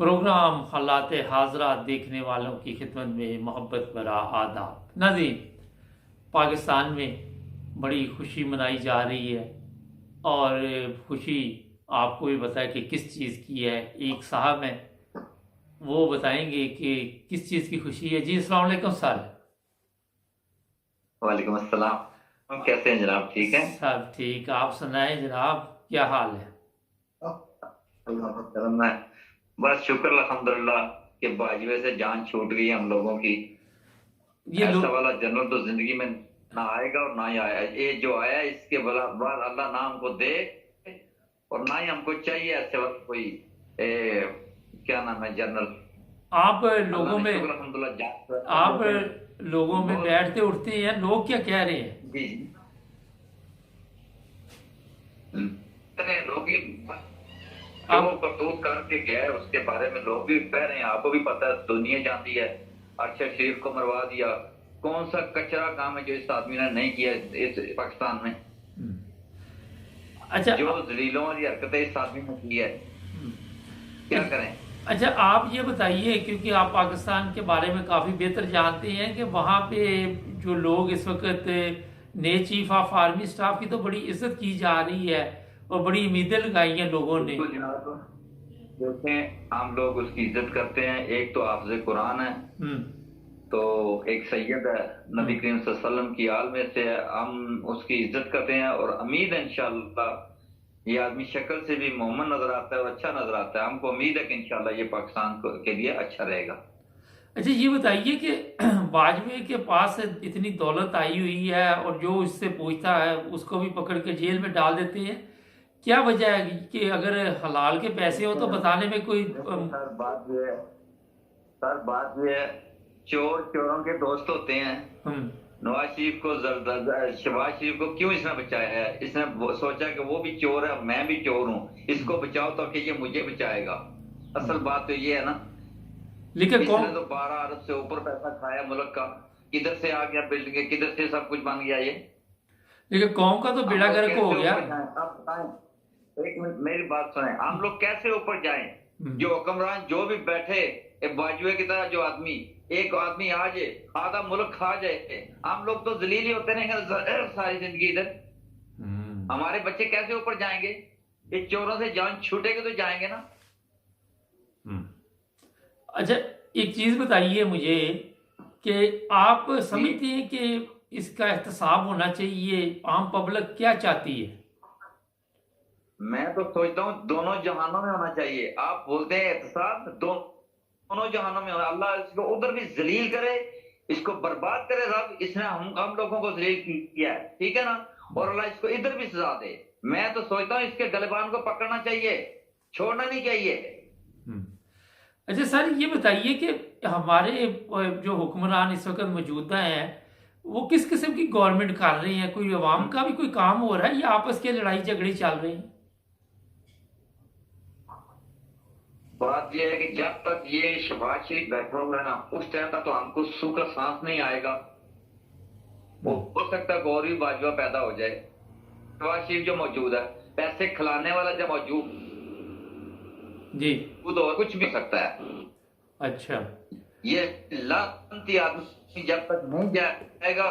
Programme हालात हाजरा देखने वालों की खिदमत में मोहब्बत भरा आदाब। नाज़रीन, पाकिस्तान में बड़ी खुशी मनाई जा रही है और खुशी आपको भी पता है कि किस चीज़ की है। एक साहब हैं, वो बताएंगे कि किस चीज़ की खुशी है। जी अस्सलाम वालेकुम सर। वालेकुम अस्सलाम। हम कैसे हैं जनाब? ठीक है। सब ठीक, आप सुनाएं जनाब, क्या हाल है? अल्लाह का करम है। बस शुक्र अल्हम्दुलिल्लाह कि बाजवे से जान छूट गई है हम लोगों की। ये ऐसा लोग वाला जनरल तो जिंदगी में ना आएगा और ना ही आया। ये जो आया है, इसके बाद अल्लाह ना हमको दे और ना ही हमको चाहिए ऐसे वक्त कोई क्या नाम है, जनरल। आप अल्लाह लोगों ने में शुक्र अल्हम्दुलिल्लाह जान आप लोगों में बहुत। बैठते उठते हैं, लोग क्या कह रहे हैं? जी जी। इतने लोग ही जो आप करतूत करके गया है उसके बारे में लोग भी कह रहे हैं, आपको भी पता है, दुनिया जानती है। अरशद शरीफ को मरवा दिया। कौन सा कचरा काम है जो इस आदमी ने नहीं किया इस पाकिस्तान में? अच्छा जो जलीलों वाली हरकतें इस आदमी ने की है, क्या करें? अच्छा, आप ये बताइए, क्योंकि आप पाकिस्तान के बारे में काफ़ी बेहतर जानते हैं कि वहाँ पे जो लोग इस वक्त नए चीफ ऑफ आर्मी स्टाफ की तो बड़ी इज्जत की जा रही है और बड़ी उम्मीदें लगाई हैं लोगों ने। बिल्कुल जनाब। देखें, हम लोग उसकी इज्जत करते हैं। एक तो हाफिज कुरान है, हम्म। तो एक सैयद है, नबी करीम सल्लल्लाहु अलैहि वसल्लम की आल में से है। हम उसकी इज्जत करते हैं और उम्मीद है इंशाअल्लाह, ये आदमी शक्ल से भी मोहम्मद नजर आता है और अच्छा नजर आता है। हमको उम्मीद है कि इंशाअल्लाह ये पाकिस्तान के लिए अच्छा रहेगा। अच्छा, ये बताइए कि वाजपेयी के पास इतनी दौलत आई हुई है और जो इससे पूछता है उसको भी पकड़ के जेल में डाल देते हैं। क्या वजह है कि अगर हलाल के पैसे हो तो बताने में कोई देखिए सर, बात ये है, चोर चोरों के दोस्त होते हैं। हम्म। नवाज शरीफ को शहबाज शरीफ को क्यों इसने बचाया है? इसने सोचा कि वो भी चोर है, मैं भी चोर हूँ, इसको बचाओ तो कि ये मुझे बचाएगा। असल बात तो ये है ना। लेकिन इसने कौन तो 12 अरब से ऊपर पैसा खाया मुल्क का। किधर से आ गया बिल्डिंग, किधर से सब कुछ बन गया ये? लेकिन कौम का तो हम बेड़ा लोग गर्क हो कैसे गया। ऊपर जाएं? आप बताएं, एक मिनट मेरी बात सुने। हम लोग कैसे ऊपर जाएं? हम्म। जो हुक्मरान जो भी बैठे, बाजुए की तरह जो आदमी, एक आदमी आ जाए, आधा मुल्क खा जाए, हम लोग तो जलील ही होते रहेंगे सारी जिंदगी इधर। हमारे बच्चे कैसे ऊपर जाएंगे? ये चोरों से जान छूटेगी तो जाएंगे ना। हम्म। अच्छा, एक चीज बताइए मुझे कि आप जी, समझते हैं कि इसका एहतसाब होना चाहिए, आम पब्लिक क्या चाहती है? मैं तो सोचता हूँ दोनों जहानों में होना चाहिए। आप बोलते हैं एहतसाब, दोनों जहानों में होना। अल्लाह इसको उधर भी जलील करे, इसको बर्बाद करे। रब इसने हम लोगों को जलील किया है, ठीक है ना? और अल्लाह इसको इधर भी सजा दे। मैं तो सोचता हूँ इसके गलबान को पकड़ना चाहिए, छोड़ना नहीं चाहिए। हम्म। अच्छा सर, ये बताइए कि हमारे जो हुक्मरान इस वक्त मौजूदा हैं, वो किस किस्म की गवर्नमेंट कर रही है? कोई अवाम का भी कोई काम हो रहा है या आपस के लड़ाई झगड़े चल रहे हैं? बात यह है कि जब तक ये शहबाज शरीफ बैठा हुआ है ना, उस टाइम तक तो हमको सूख का सांस नहीं आएगा। वो हो सकता है गौर भी बाजवा पैदा हो जाए। शहबाज शरीफ जो मौजूद है, पैसे खिलाने वाला जब मौजूद, जी। वो तो कुछ भी हो सकता है। अच्छा। ये लानती आदमी जब तक नहीं जाएगा,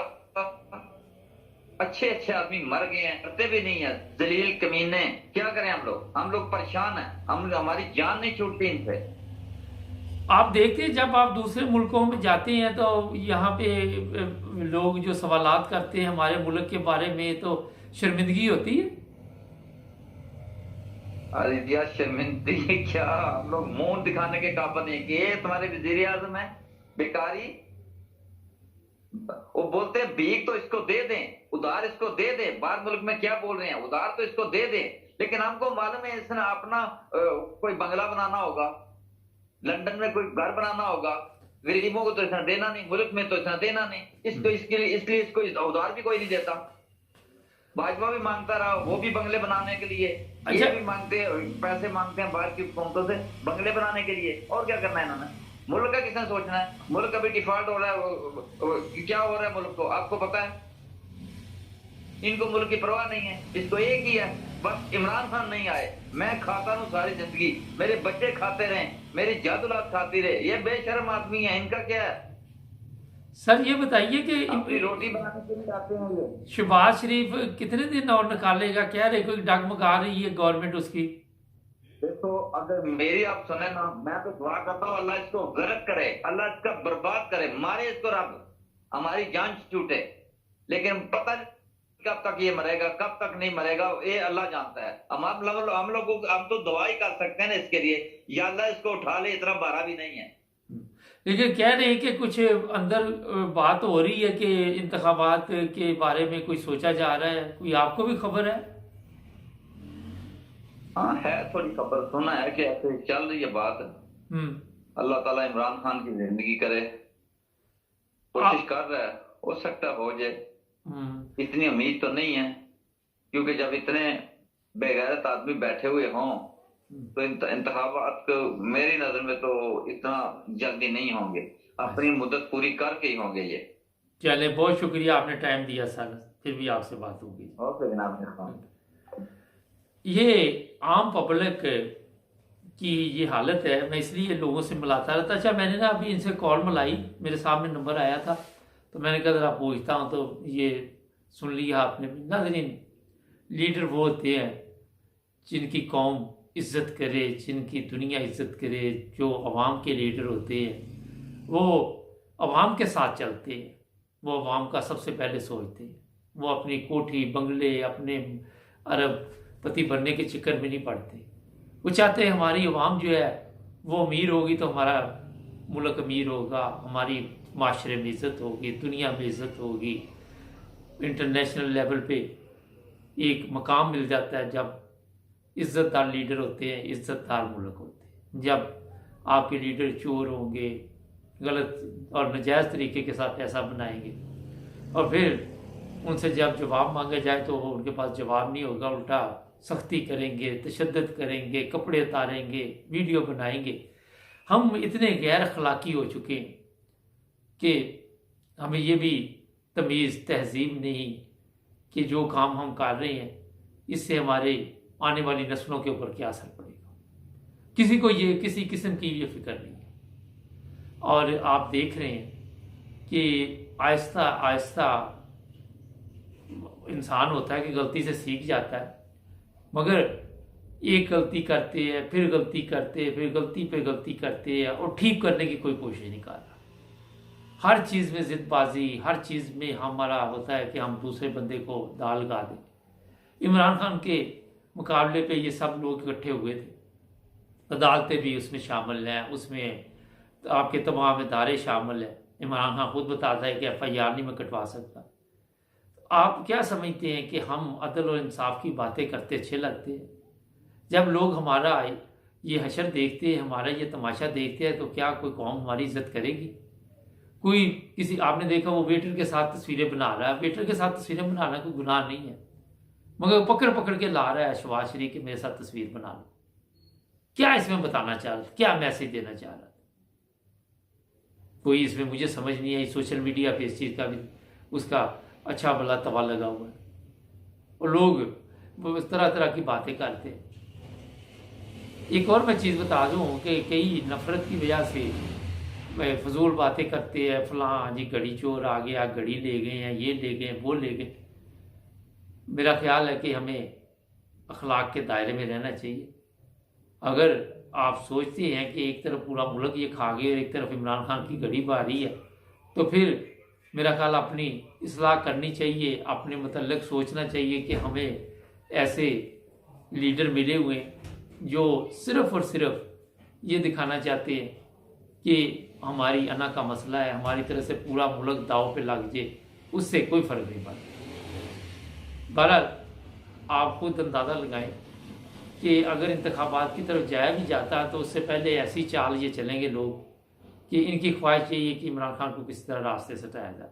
अच्छे अच्छे आदमी मर गए हैं, करते भी नहीं है, जलील कमीने। क्या करें हम लोग परेशान हैं। हमारी जान नहीं छूटती इनसे। आप देखते हैं जब आप दूसरे मुल्कों में जाते हैं तो यहाँ पे लोग जो सवालात करते हैं हमारे मुल्क के बारे में, तो शर्मिंदगी होती है। अरे यार, शर्मिंदगी क्या, हम लोग मुंह दिखाने के काबिल नहीं कि ये तुम्हारे वजीर आजम है बेकारी। वो बोलते हैं भीख तो इसको दे दें, उधार इसको दे दें। बाहर मुल्क में क्या बोल रहे हैं, उधार तो इसको दे दें। लेकिन हमको मालूम है इसने अपना कोई बंगला बनाना होगा, लंदन में कोई घर बनाना होगा। गरीबों को तो इसने देना नहीं, मुल्क में तो इसने देना नहीं। इसको इसलिए इसको उधार भी कोई नहीं देता। भाजपा भी मांगता रहा, वो भी बंगले बनाने के लिए। अच्छा। ये भी मांगते हैं, पैसे मांगते हैं बाहर की हुकूमतों से बंगले बनाने के लिए। और क्या करना है इन्होंने? मुल्क का किसने सोचना है? मुल्क अभी डिफॉल्ट हो रहा है। क्या हो रहा है मुल्क को, आपको पता है? इनको मुल्क की परवाह नहीं है, इसको एक ही है, बस इमरान खान नहीं आए, मैं खाता हूँ सारी जिंदगी, मेरे बच्चे खाते रहे, मेरी जादुलात खाती रहे। ये बेशर्म आदमी है, इनका क्या है? सर ये बताइए कि अपनी रोटी बनाने के लिए आते हैं ये। शहबाज शरीफ कितने दिन और निकालेगा? कह रहे कोई डगमगा रही है गवर्नमेंट उसकी। देखो, अगर मेरी आप सुने ना, मैं तो दुआ करता हूँ अल्लाह इसको गरक करे, अल्लाह इसका बर्बाद करे, मारे इसको रब, हमारी जान छूटे। लेकिन पता नहीं कब तक ये मरेगा, कब तक नहीं मरेगा, ये अल्लाह जानता है। हम लोग हम तो दुआ ही कर सकते हैं ना इसके लिए, या अल्लाह इसको उठा ले, इतना बारा भी नहीं है। लेकिन कह रहे हैं कि कुछ अंदर बात हो रही है कि इंतखाबात के बारे में कोई सोचा जा रहा है, कोई आपको भी खबर है? हाँ है, थोड़ी खबर सुना है कि ऐसे चल रही है बात। अल्लाह ताला इमरान खान की जिंदगी करे, कोशिश कर रहा है, हो सकता है हो जाए, इतनी उम्मीद तो नहीं है, क्योंकि जब इतने बेगैरत आदमी बैठे हुए हों तो इंतखाबात मेरी नजर में तो इतना जल्दी नहीं होंगे, अपनी मुद्दत पूरी करके ही होंगे ये। चले, बहुत शुक्रिया, आपने टाइम दिया सर, फिर भी आपसे बात होगी। ओके जनाब। ये आम पब्लिक की ये हालत है, मैं इसलिए लोगों से मिलाता रहता। अच्छा, मैंने ना अभी इनसे कॉल मिलाई, मेरे सामने नंबर आया था, तो मैंने कहा जरा पूछता हूँ, तो ये सुन लिया आपने। नाज़रीन, लीडर वो होते हैं जिनकी कौम इज्जत करे, जिनकी दुनिया इज्जत करे। जो अवाम के लीडर होते हैं वो अवाम के साथ चलते हैं, वो अवाम का सबसे पहले सोचते हैं, वो अपनी कोठी बंगले अपने अरबपति बनने के चक्कर में नहीं पड़ते। वो चाहते हैं हमारी अवाम जो है वो अमीर होगी तो हमारा मुल्क अमीर होगा, हमारी माशरे में इज़्ज़त होगी, दुनिया में इज़्ज़त होगी, इंटरनेशनल लेवल पे एक मकाम मिल जाता है जब इज़्ज़तदार लीडर होते हैं, इज़्ज़तदार मुल्क होते हैं। जब आपके लीडर चोर होंगे, गलत और नाजायज़ तरीके के साथ पैसा बनाएंगे, और फिर उनसे जब जवाब मांगा जाए तो उनके पास जवाब नहीं होगा, उल्टा सख्ती करेंगे, तशद्दुद करेंगे, कपड़े उतारेंगे, वीडियो बनाएंगे। हम इतने गैर अखलाकी हो चुके हैं कि हमें ये भी तमीज़ तहजीब नहीं कि जो काम हम कर रहे हैं इससे हमारे आने वाली नस्लों के ऊपर क्या असर पड़ेगा। किसी को ये किसी किस्म की ये फिक्र नहीं है। और आप देख रहे हैं कि आहिस्ता आहिस्ता इंसान होता है कि गलती से सीख जाता है, मगर एक गलती करते हैं, फिर गलती करते हैं, फिर गलती पे गलती करते हैं, और ठीक करने की कोई कोशिश नहीं कर रहा। हर चीज़ में ज़िद्दबाजी, हर चीज़ में हमारा होता है कि हम दूसरे बंदे को दाल गा दें। इमरान खान के मुकाबले पे ये सब लोग इकट्ठे हुए थे, अदालतें भी उसमें शामिल हैं, उसमें आपके तमाम इदारे शामिल हैं। इमरान खान खुद बताता है कि FIR नहीं मैं कटवा सकता। आप क्या समझते हैं कि हम अदल और इंसाफ की बातें करते अच्छे लगते हैं? जब लोग हमारा ये हशर देखते हैं, हमारा ये तमाशा देखते हैं, तो क्या कोई कौम हमारी इज्जत करेगी? कोई किसी आपने देखा वो वेटर के साथ तस्वीरें बना रहा है, वेटर के साथ तस्वीरें बनाना कोई गुनाह नहीं है, मगर पकड़ पकड़ के ला रहा है शहबाज शरीफ के मेरे साथ तस्वीर बना लो। क्या इसमें बताना चाह रहा था, क्या मैसेज देना चाह रहा था? कोई इसमें मुझे समझ नहीं आई। सोशल मीडिया पे इस चीज़ का भी उसका अच्छा भला तवा लगा हुआ है, और लोग तरह तरह की बातें करते हैं। एक और मैं चीज़ बता दूं कि कई नफरत की वजह से फजूल बातें करते हैं, फलां जी घड़ी चोर आ गया, घड़ी ले गए हैं, ये ले गए, वो ले गए। मेरा ख्याल है कि हमें अखलाक के दायरे में रहना चाहिए। अगर आप सोचते हैं कि एक तरफ पूरा मुल्क ये खा गए और एक तरफ इमरान खान की घड़ी बा रही है, तो फिर मेरा ख्याल अपनी इस्लाह करनी चाहिए, अपने मतलब सोचना चाहिए कि हमें ऐसे लीडर मिले हुए हैं जो सिर्फ़ और सिर्फ ये दिखाना चाहते हैं कि हमारी अना का मसला है, हमारी तरह से पूरा मुल्क दाव पे लग जाए, उससे कोई फ़र्क नहीं पड़ता। बहरहाल आप खुद अंदाज़ा लगाएं कि अगर इंतखाबात की तरफ जाया भी जाता है तो उससे पहले ऐसी चाल ये चलेंगे लोग कि इनकी ख्वाहिश चाहिए कि इमरान खान को किस तरह रास्ते से हटाया जाए।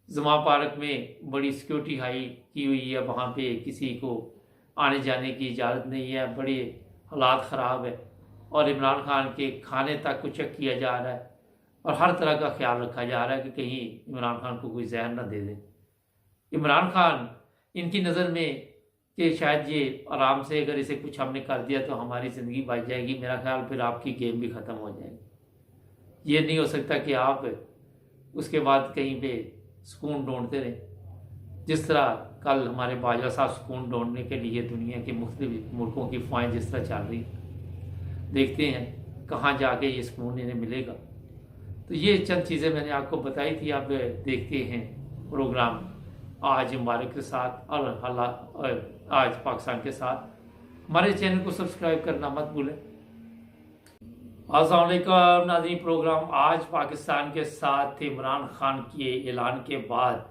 जमा पार्क में बड़ी सिक्योरिटी हाई की हुई है, वहाँ पे किसी को आने जाने की इजाज़त नहीं है, बड़े हालात ख़राब है, और इमरान खान के खाने तक को चेक किया जा रहा है, और हर तरह का ख्याल रखा जा रहा है कि कहीं इमरान खान को कोई जहर न दे दे। इमरान खान इनकी नज़र में कि शायद ये आराम से अगर इसे कुछ हमने कर दिया तो हमारी ज़िंदगी बच जाएगी, मेरा ख्याल फिर आपकी गेम भी ख़त्म हो जाएगी। ये नहीं हो सकता कि आप उसके बाद कहीं पे सुकून ढूंढते रहें। जिस तरह कल हमारे बाजवा साहब सुकून ढूंढने के लिए दुनिया के मुख्तलिफ मुल्कों की फ़वाएँ जिस तरह चल रही, देखते हैं कहाँ जाके ये सुकून इन्हें मिलेगा। तो ये चंद चीज़ें मैंने आपको बताई थी। अब देखते हैं प्रोग्राम आज मुबारक के साथ और आज पाकिस्तान के साथ। हमारे चैनल को सब्सक्राइब करना मत भूलें। अस्सलाम वालेकुम नाज़रीन, प्रोग्राम आज पाकिस्तान के साथ इमरान खान के ऐलान के बाद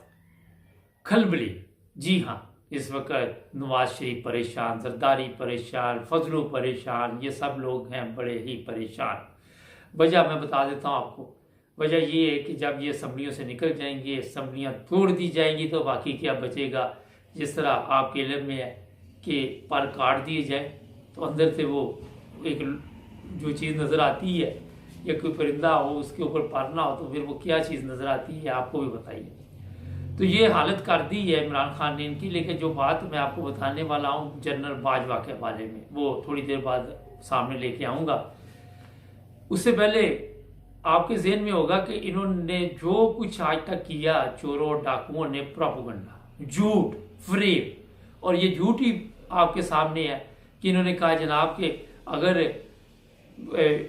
खलबली। जी हाँ, इस वक्त नवाज शरीफ परेशान, जरदारी परेशान, फजलू परेशान, ये सब लोग हैं बड़े ही परेशान। वजह मैं बता देता हूँ आपको। वजह ये है कि जब ये असम्बलियों से निकल जाएंगे, असम्बलियाँ तोड़ दी जाएंगी, तो बाकी क्या बचेगा। जिस तरह आपके इल्म में है कि पर काट दिए जाए तो अंदर से वो एक जो चीज़ नज़र आती है, या कोई परिंदा हो उसके ऊपर पर ना हो तो फिर वो क्या चीज़ नज़र आती है, आपको भी बताइए। तो ये हालत कर दी है इमरान खान ने इनकी। लेकिन जो बात मैं आपको बताने वाला हूँ जनरल बाजवा के बारे में, वो थोड़ी देर बाद सामने लेके आऊँगा। उससे पहले आपके ज़हन में होगा कि इन्होंने जो कुछ आज तक किया, चोरों डाकुओं ने प्रोपेगेंडा, झूठ, फ्रेब, और ये झूठ ही आपके सामने है कि इन्होंने कहा जनाब कि अगर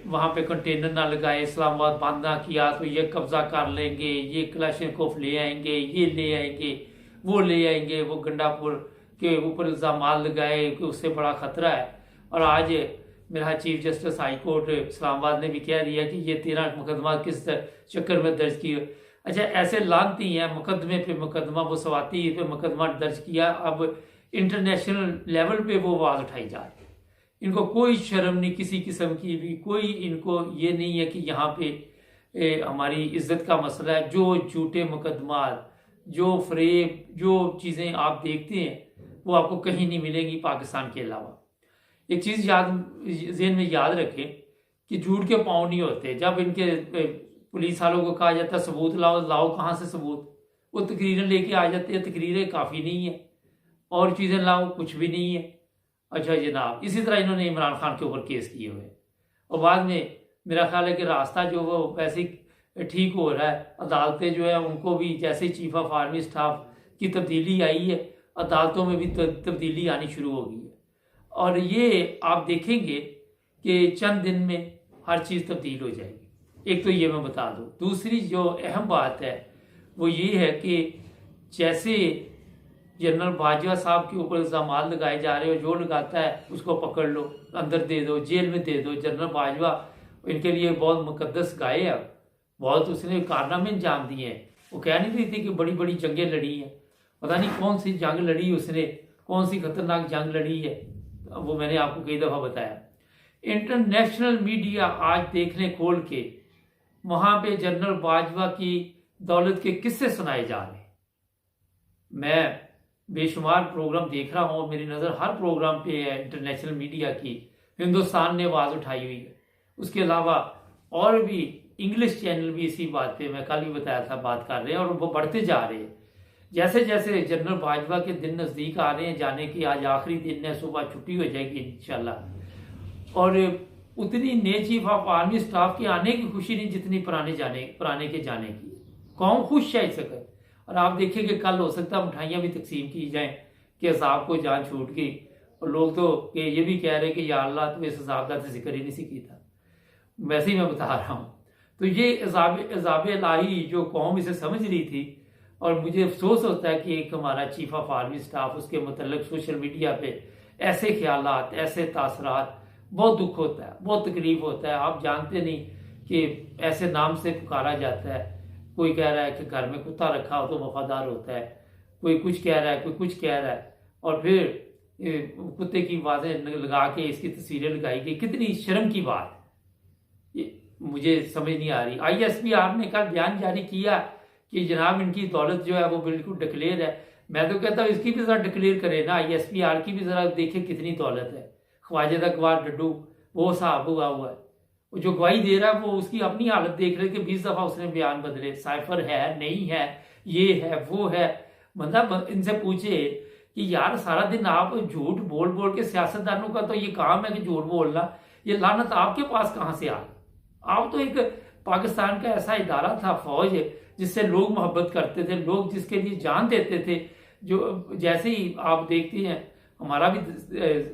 वहाँ पे कंटेनर ना लगाए, इस्लामाबाद बंद ना किया तो ये कब्जा कर लेंगे, ये क्लाशनकोफ ले आएंगे, ये ले आएंगे, वो ले आएंगे, वो गंडापुर के ऊपर इल्ज़ाम लगाए कि उससे बड़ा खतरा है। और आज मेरा chief justice high court Islamabad ने भी कह दिया कि ये 13 मुकदमा किस चक्कर में दर्ज किए। अच्छा, ऐसे लानती हैं, मुकदमे पे मुकदमा, वो सवाती पे मुकदमा दर्ज किया, अब इंटरनेशनल लेवल पे वो आवाज़ उठाई जा रही है। इनको कोई शर्म नहीं किसी किस्म की भी, कोई इनको ये नहीं है कि यहाँ पे हमारी इज्जत का मसला है। जो झूठे मुकदमा, जो फ्रेब, जो चीज़ें आप देखते हैं वो आपको कहीं नहीं मिलेंगी पाकिस्तान के अलावा। एक चीज़ ज़हन में याद रखें कि झूठ के पाँव नहीं होते। जब इनके पुलिस वालों को कहा जाता है सबूत लाओ, लाओ कहाँ से सबूत, वो तकरीरें लेके आ जाते हैं, तकरीरें काफ़ी नहीं है, और चीज़ें लाओ कुछ भी नहीं है। अच्छा जनाब, इसी तरह इन्होंने इमरान खान के ऊपर केस किए हुए, और बाद में मेरा ख्याल है कि रास्ता जो वो वैसे ठीक हो रहा है। अदालतें जो है उनको भी, जैसे चीफ ऑफ आर्मी स्टाफ की तब्दीली आई है, अदालतों में भी तब्दीली आनी शुरू हो गई है। और ये आप देखेंगे कि चंद दिन में हर चीज़ तब्दील हो जाएगी। एक तो ये मैं बता दूँ। दूसरी जो अहम बात है वो ये है कि जैसे जनरल बाजवा साहब के ऊपर इल्ज़ाम लगाए जा रहे हो, जो लगाता है उसको पकड़ लो, अंदर दे दो, जेल में दे दो। जनरल बाजवा इनके लिए बहुत मुकद्दस गाय है, बहुत उसने कारनामे अंजाम दिए हैं। वो कह नहीं रही थी कि बड़ी बड़ी जंगें लड़ी हैं, पता नहीं कौन सी जंग लड़ी उसने, कौन सी खतरनाक जंग लड़ी है, वो मैंने आपको कई दफ़ा बताया। इंटरनेशनल मीडिया आज देखने खोल के वहाँ पे जनरल बाजवा की दौलत के किस्से सुनाए जा रहे हैं। मैं बेशुमार प्रोग्राम देख रहा हूँ, मेरी नज़र हर प्रोग्राम पे है इंटरनेशनल मीडिया की। हिंदुस्तान ने आवाज़ उठाई हुई है, उसके अलावा और भी इंग्लिश चैनल भी इसी बात पे, मैं कल भी बताया था, बात कर रहे हैं, और वो बढ़ते जा रहे हैं। जैसे जैसे जनरल बाजवा के दिन नज़दीक आ रहे हैं जाने की, आज आखिरी दिन है, सुबह छुट्टी हो जाएगी इंशाल्लाह, और उतनी नए चीफ ऑफ आर्मी स्टाफ के आने की खुशी नहीं जितनी पुराने के जाने की। कौन खुश है इस वक्त। और आप देखेंगे कल हो सकता है मिठाइयाँ भी तकसीम की जाएं कि अज़ाब को जान छूट गई, और लोग तो कि ये भी कह रहे हैं कि या अल्लाह तो इस अज़ाब का तो जिक्र ही नहीं सी की था। वैसे ही मैं बता रहा हूँ। तो ये अज़ाब इलाही जो कौम इसे समझ रही थी, और मुझे अफसोस होता है कि एक हमारा चीफ ऑफ आर्मी स्टाफ, उसके मतलब सोशल मीडिया पे ऐसे ख्यालात, ऐसे तासरात, बहुत दुख होता है, बहुत तकलीफ होता है। आप जानते नहीं कि ऐसे नाम से पुकारा जाता है। कोई कह रहा है कि घर में कुत्ता रखा हो तो वफादार होता है, कोई कुछ कह रहा है, कोई कुछ कह रहा है, और फिर कुत्ते की आवाज़ें लगा के इसकी तस्वीरें लगाई गई। कितनी शर्म की बात है, ये मुझे समझ नहीं आ रही। ISPR ने कल बयान जारी किया कि जनाब इनकी दौलत जो है वो बिल्कुल डिक्लेयर है। मैं तो कहता हूँ इसकी भी ज़रा डिक्लेयर करे ना, ISPR की भी ज़रा देखे कितनी दौलत है। ख्वाजा अकबर डड्डू वो साहब हुआ है, जो गवाही दे रहा है वो उसकी अपनी हालत देख रहे कि 20 दफ़ा उसने बयान बदले, साइफर है, नहीं है, ये है, वो है। मतलब इनसे पूछे कि यार सारा दिन आप झूठ बोल बोल के, सियासतदानों का तो ये काम है कि झूठ बोलना, ये लानत आपके पास कहां से आ गई? आप तो एक पाकिस्तान का ऐसा इदारा था, फौज, जिससे लोग मोहब्बत करते थे, लोग जिसके लिए जान देते थे। जो जैसे ही आप देखते हैं, हमारा भी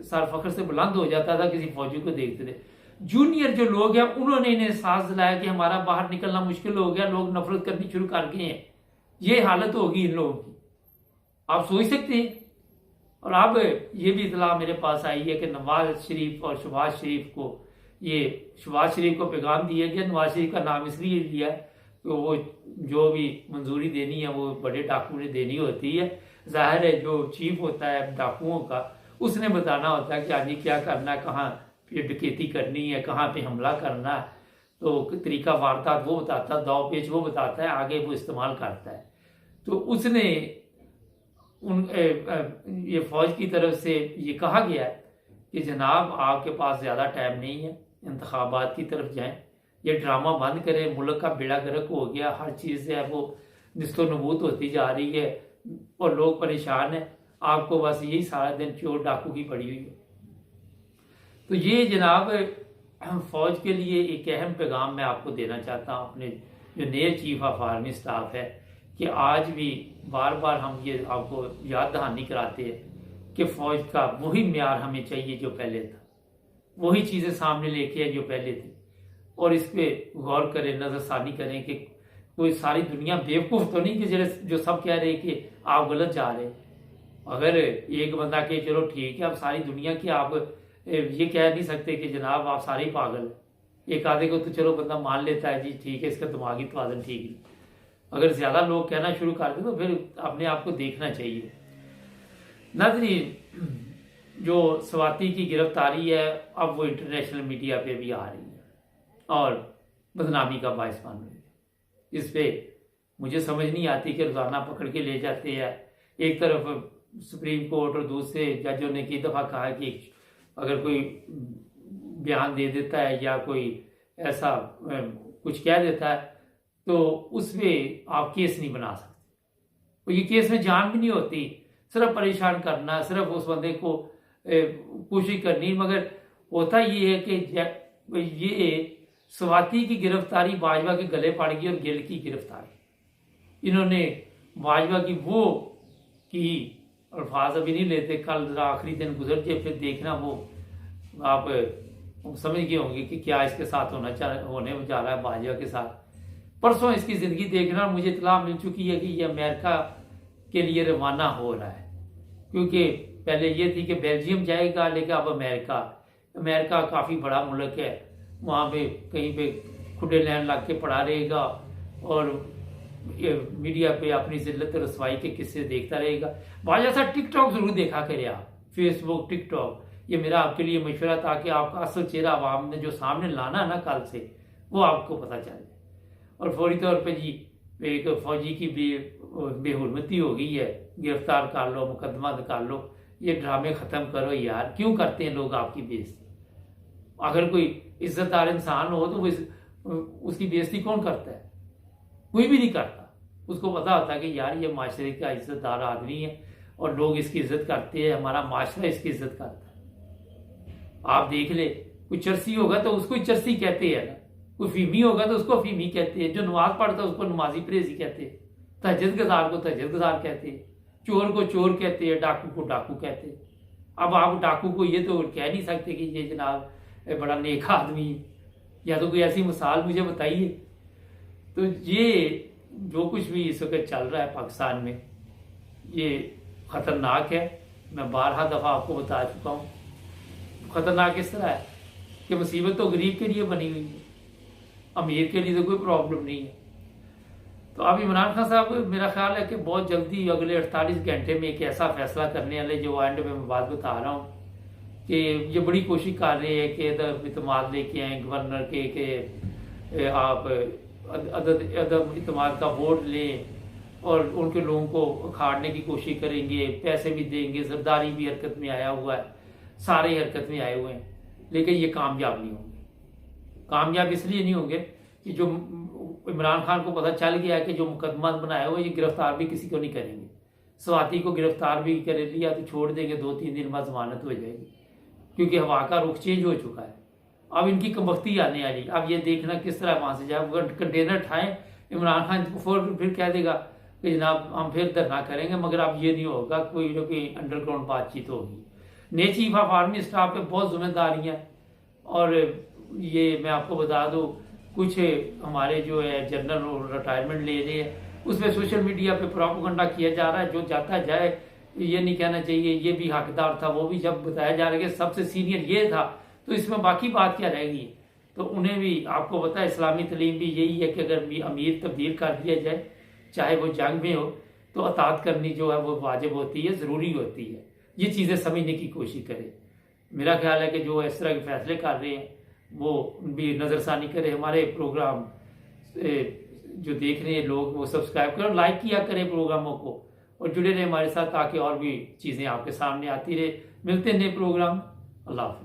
सर फख्र से बुलंद हो जाता था किसी फौजी को देखते थे। जूनियर जो लोग हैं उन्होंने इन्हें एहसास दिलाया कि हमारा बाहर निकलना मुश्किल हो गया, लोग नफरत करनी शुरू कर गए हैं। ये हालत होगी इन लोगों की, आप सोच सकते हैं। और अब ये भी इतला मेरे पास आई है कि नवाज शरीफ और शहबाज शरीफ को, ये शहबाज शरीफ को पैगाम दिया गया। नवाज शरीफ का नाम इसलिए लिया है तो वो जो भी मंजूरी देनी है वो बड़े डाकू ने देनी होती है। जाहिर है जो चीफ होता है डाकुओं का, उसने बताना होता है कि आगे क्या करना है, कहाँ पे डकैती करनी है, कहाँ पे हमला करना है। तो तरीका वारदात वो बताता है, दाव पेच वो बताता है, आगे वो इस्तेमाल करता है। तो उसने ये फौज की तरफ से ये कहा गया है कि जनाब आपके पास ज़्यादा टाइम नहीं है, इंतखाबात की तरफ जाएं, ये ड्रामा बंद करें, मुल्क का बेड़ा गर्क हो गया, हर चीज़ है वो निस्तो नबूत होती जा रही है और लोग परेशान हैं, आपको बस यही सारा दिन चोर डाकू की पड़ी हुई है। तो ये जनाब फौज के लिए एक अहम पैगाम मैं आपको देना चाहता हूँ, अपने जो नए चीफ ऑफ आर्मी स्टाफ है, कि आज भी बार बार हम ये आपको याद दहानी कराते हैं कि फौज का वही म्यार हमें चाहिए जो पहले था, वही चीज़ें सामने लेके आए जो पहले थी। और इस पर गौर करें, नज़रसानी करें कि कोई सारी दुनिया बेवकूफ़ तो नहीं कि जो सब कह रहे कि आप गलत जा रहे। अगर एक बंदा के चलो ठीक है, अब सारी दुनिया की आप ये कह नहीं सकते कि जनाब आप सारे ही पागल हैं। एक आधे को तो चलो बंदा मान लेता है, जी ठीक है इसका दिमागी तवाज़ुन ठीक है। अगर ज़्यादा लोग कहना शुरू कर दें तो फिर अपने आप को देखना चाहिए। नाज़रीन, जो स्वाति की गिरफ्तारी है अब वो इंटरनेशनल मीडिया पे भी आ रही है और बदनामी का बायस बन रही है। इस पे मुझे समझ नहीं आती कि रोज़ाना पकड़ के ले जाते हैं। एक तरफ सुप्रीम कोर्ट और दूसरे जजों ने कई दफ़ा कहा कि अगर कोई बयान दे देता है या कोई ऐसा कुछ कह देता है तो उसमें आप केस नहीं बना सकते। तो ये केस में जान भी नहीं होती, सिर्फ परेशान करना, सिर्फ उस बंदे को कोशिश करनी। मगर होता ये है कि ये स्वाति की गिरफ्तारी बाजवा के गले पड़ गई और गिल की गिरफ्तारी इन्होंने बाजवा की वो की, अल्फाज अभी नहीं लेते, कल जरा आखिरी दिन गुजर जाए फिर देखना वो आप समझ गए होंगे कि क्या इसके साथ होने जा रहा है बाजवा के साथ। परसों इसकी ज़िंदगी देखना, मुझे इतला मिल चुकी है कि ये अमेरिका के लिए रवाना हो रहा है, क्योंकि पहले ये थी कि बेल्जियम जाएगा, लेकिन अब अमेरिका काफ़ी बड़ा मुल्क है, वहाँ पे कहीं पे खुडे लैन लग के पड़ा रहेगा और मीडिया पे अपनी जिल्लत रसवाई के किस्से देखता रहेगा। बाजा सा टिकटॉक जरूर देखा करें आप, फेसबुक, टिकटॉक। ये मेरा आपके लिए मशवरा था कि आपका असल चेहरा आवाम ने जो सामने लाना ना कल से, वो आपको पता चल जाए। और फौरी तौर पे जी एक फौजी की बेहुरमती हो गई है, गिरफ्तार कर लो, मुकदमा निकाल लो, ये ड्रामे ख़त्म करो यार। क्यों करते हैं लोग आपकी बेइज्जती? अगर कोई इज्जतदार इंसान हो तो वो उसकी बेइज्जती कौन करता है? कोई भी नहीं करता। उसको पता होता है कि यार ये माशरे का इज्जतदार आदमी है और लोग इसकी इज्जत करते हैं, हमारा माशरा इसकी इज्जत करता है। आप देख ले, कोई चरसी होगा तो उसको चरसी कहते हैं ना, कोई फीमी होगा तो उसको फीमी कहते हैं, जो नमाज पढ़ता है उसको नमाजी परहेजी कहते हैं, तहज्जुद गुज़ार को तहज्जुद गुज़ार कहते हैं, चोर को चोर कहते हैं, डाकू को डाकू कहते हैं। अब आप डाकू को ये तो कह नहीं सकते कि ये जनाब बड़ा नेक आदमी, या तो कोई ऐसी मिसाल मुझे बताइए। तो ये जो कुछ भी इस वक्त चल रहा है पाकिस्तान में, ये ख़तरनाक है। मैं 12 दफ़ा आपको बता चुका हूँ। ख़तरनाक इस तरह है कि मुसीबत तो गरीब के लिए बनी हुई है, अमीर के लिए तो कोई प्रॉब्लम नहीं है। तो अब इमरान खान साहब, मेरा ख्याल है कि बहुत जल्दी अगले 48 घंटे में एक ऐसा फैसला करने वाले, जो एंड में मैं बात बता रहा हूँ कि ये बड़ी कोशिश कर रहे हैं कि इतमाद लेके आए गवर्नर के आप अदम इतमाद का वोट लें और उनके लोगों को उखाड़ने की कोशिश करेंगे, पैसे भी देंगे। जरदारी भी हरकत में आया हुआ है, सारे हरकत में आए हुए हैं, लेकिन ये कामयाब नहीं होंगे। कामयाब इसलिए नहीं होंगे कि जो इमरान खान को पता चल गया है कि जो मुकदमा बनाया हुआ ये गिरफ्तार भी किसी को नहीं करेंगे। स्वाति को गिरफ्तार भी कर लिया तो छोड़ देंगे, 2-3 दिन बाद जमानत हो जाएगी, क्योंकि हवा का रुख चेंज हो चुका है। अब इनकी कमबख्ती आने वाली। अब ये देखना किस तरह वहां से जाए। कंटेनर उठाएं, इमरान खान फिर कह देगा कि जनाब हम फिर धरना करेंगे, मगर अब ये नहीं होगा, कोई ना कोई अंडरग्राउंड बातचीत होगी। नए चीफ ऑफ आर्मी स्टाफ पे बहुत जिम्मेदारियां, और ये मैं आपको बता दूं, कुछ हमारे जो है जनरल रिटायरमेंट ले रहे हैं, उसमें सोशल मीडिया पे प्रोपेगेंडा किया जा रहा है, जो जाता जाए। ये नहीं कहना चाहिए ये भी हकदार था, वो भी। जब बताया जा रहा है कि सबसे सीनियर ये था, तो इसमें बाकी बात क्या रहेगी। तो उन्हें भी, आपको पता है इस्लामी तलीम भी यही है कि अगर अमीर तब्दील कर दिया जाए, चाहे वो जंग में हो, तो अतात करनी जो है वो वाजिब होती है, ज़रूरी होती है। ये चीज़ें समझने की कोशिश करें। मेरा ख्याल है कि जो इस तरह के फैसले कर रहे हैं वो भी नज़रसानी करें। हमारे प्रोग्राम जो देख रहे हैं लोग, वो सब्सक्राइब करें, लाइक किया करें प्रोग्रामों को, और जुड़े रहे हमारे साथ, ताकि और भी चीज़ें आपके सामने आती रहे। मिलते हैं नए प्रोग्राम। अल्लाह हाफ़िज़।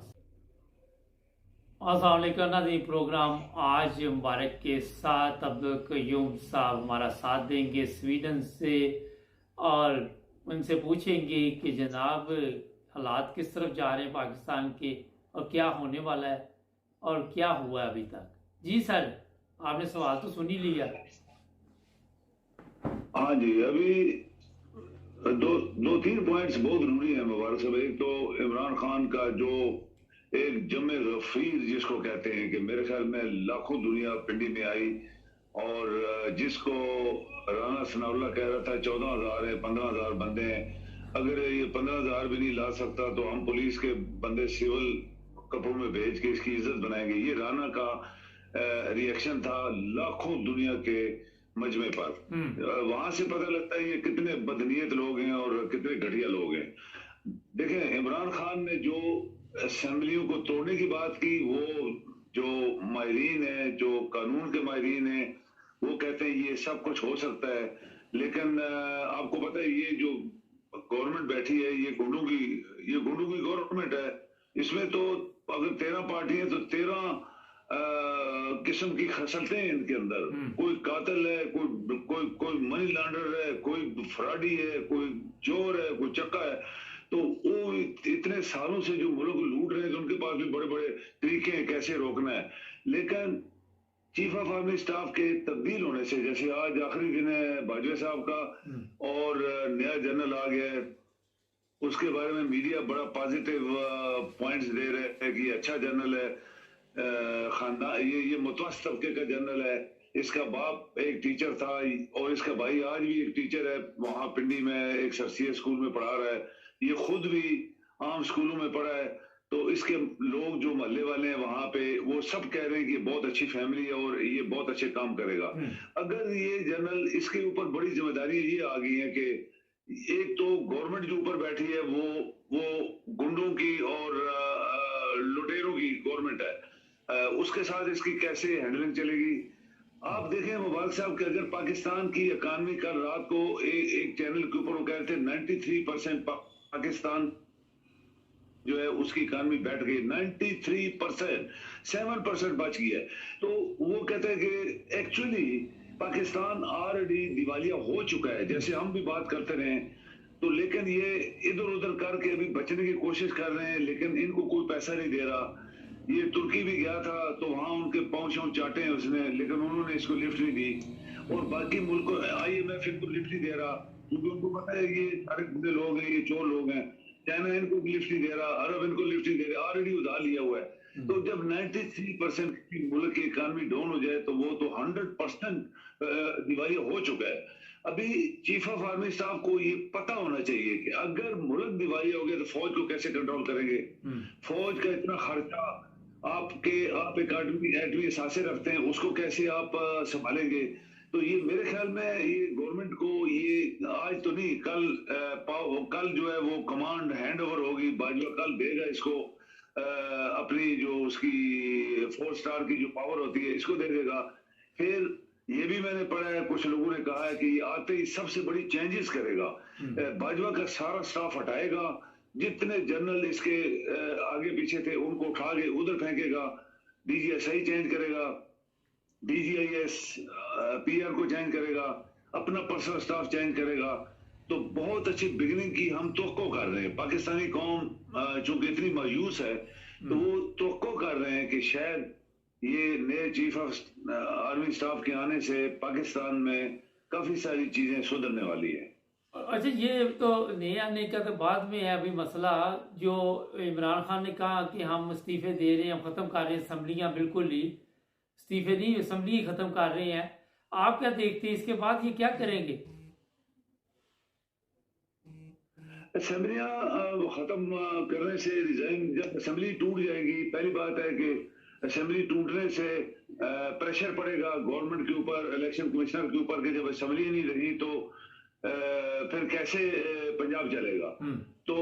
अस्सलाम वालेकुम नाज़रीन, प्रोग्राम आज मुबारक के साथ अब्दुल क़य्यूम साहब हमारा साथ देंगे स्वीडन से, और उनसे पूछेंगे कि जनाब हालात किस तरफ जा रहे हैं पाकिस्तान के, और क्या होने वाला है, और क्या हुआ अभी तक। जी सर, आपने सवाल तो सुन ही लिया। हाँ जी, अभी दो तीन पॉइंट्स बहुत जरूरी हैं मुबारक साहब। एक तो इमरान खान का जो एक जमे गफीर जिसको कहते हैं, कि मेरे ख्याल में लाखों दुनिया पिंडी में आई, और जिसको राना सनाउल्लाह कह रहा था 14,000 है, 15,000 बंदे हैं, अगर ये 15,000 भी नहीं ला सकता तो हम पुलिस के बंदे सिविल कपड़ों में भेज के इसकी इज्जत बनाएंगे। ये राना का रिएक्शन था लाखों दुनिया के मजमे पर। वहां से पता लगता है ये कितने बदनीयत लोग हैं और कितने घटिया लोग हैं। देखें, इमरान खान ने जो असेंबलियों को तोड़ने की बात की, वो जो माहिरीन है, जो कानून के माहिरीन है, वो कहते हैं ये सब कुछ हो सकता है, लेकिन आपको पता है ये जो गवर्नमेंट बैठी है, ये गुंडों की गवर्नमेंट है। इसमें तो अगर 13 पार्टी है तो 13 किस्म की खसलते हैं इनके अंदर। कोई कातिल है, कोई मनी लॉन्डर है, कोई फ्रॉडी है, कोई चोर है, कोई चक्का है। तो वो इतने सालों से जो मुल्क लूट रहे हैं, तो उनके पास भी बड़े बड़े तरीके हैं कैसे रोकना है। लेकिन चीफ ऑफ आर्मी स्टाफ के तब्दील होने से, जैसे आज आखिरी दिन है बाजवा साहब का, और नया जनरल आ गया है, उसके बारे में मीडिया बड़ा पॉजिटिव पॉइंट्स दे रहे हैं कि अच्छा जनरल है, खानदान ये मुतवस्सित तबके का जनरल है, इसका बाप एक टीचर था और इसका भाई आज भी एक टीचर है, वहां पिंडी में एक सरसिया स्कूल में पढ़ा रहा है, ये खुद भी आम स्कूलों में पढ़ा है। तो इसके लोग जो मोहल्ले वाले हैं वहां पे, वो सब कह रहे हैं कि बहुत अच्छी फैमिली है और ये बहुत अच्छे काम करेगा। अगर ये जनरल, इसके ऊपर बड़ी जिम्मेदारी ये आ गई है कि एक तो गवर्नमेंट जो ऊपर बैठी है वो गुंडों की और लुटेरों की गवर्नमेंट है, उसके साथ इसकी कैसे हैंडलिंग चलेगी। आप देखें मुबारक साहब कि अगर पाकिस्तान की इकानमी कल रात को एक चैनल के ऊपर वो कह रहे थे 93% पाकिस्तान जो है उसकी इकानमी बैठ गई, 93%, 7% बच गई है। तो वो कहते हैं कि एक्चुअली पाकिस्तान ऑलरेडी दिवालिया हो चुका है, जैसे हम भी बात करते रहे, तो लेकिन ये इधर उधर करके अभी बचने की कोशिश कर रहे हैं, लेकिन इनको कोई पैसा नहीं दे रहा। ये तुर्की भी गया था तो वहां उनके पाँव चाटे हैं उसने, लेकिन उन्होंने इसको लिफ्ट नहीं दी, और बाकी मुल्कों IMF इनको लिफ्ट नहीं दे रहा, क्योंकि उनको पता है ये सारे बुरे लोग हैं, ये चोर लोग हैं। चाइना इनको लिफ्ट नहीं दे रहा, अरब इनको लिफ्ट नहीं दे रहा, ऑलरेडी उधार लिया हुआ है। तो जब 93% की मुल्क की इकानमी डाउन हो जाए तो वो तो 100% दिवालिया हो चुका है। अभी चीफ ऑफ आर्मी स्टाफ को ये पता होना चाहिए कि अगर मुल्क दिवालिया हो गया तो फौज को कैसे कंट्रोल करेंगे। फौज का इतना खर्चा, आप एक एटमी असासे रखते हैं, उसको कैसे आप संभालेंगे। तो ये मेरे ख्याल में ये गवर्नमेंट को ये आज तो नहीं, कल जो है वो कमांड हैंड ओवर होगी, बाजवा कल देगा इसको अपनी जो उसकी 4 स्टार की जो पावर होती है इसको दे देगा। फिर ये भी मैंने पढ़ा है, कुछ लोगों ने कहा है कि आते ही सबसे बड़ी चेंजेस करेगा, बाजवा का सारा स्टाफ हटाएगा, जितने जनरल इसके आगे पीछे थे उनको उठा के उधर फेंकेगा, DGSI चेंज करेगा, DGIS PR को चेंज करेगा, अपना पर्सनल स्टाफ चेंज करेगा। तो बहुत अच्छी बिगिनिंग की हम तवक्को कर रहे हैं। पाकिस्तानी कौम चूंकि इतनी मायूस है, तो वो तवक्को कर रहे हैं कि शायद ये नए चीफ ऑफ आर्मी स्टाफ के आने से पाकिस्तान में काफी सारी चीजें सुधरने वाली है। अच्छा, ये तो नए आने का तो बाद में है। अभी मसला जो इमरान खान ने कहा कि हम इस्तीफे दे रहे हैं, हम ख़त्म कर रहे हैं असम्बलियाँ, बिल्कुल ही इस्तीफे नहीं, असम्बली ही ख़त्म कर रहे हैं। आप क्या देखते हैं इसके बाद ये क्या करेंगे? असेंबलियां खत्म करने से, रिजाइन, जब असेंबली टूट जाएगी, पहली बात है कि असेंबली टूटने से प्रेशर पड़ेगा गवर्नमेंट के ऊपर, इलेक्शन कमिश्नर के ऊपर कि जब असेंबली नहीं रही तो फिर कैसे पंजाब चलेगा। तो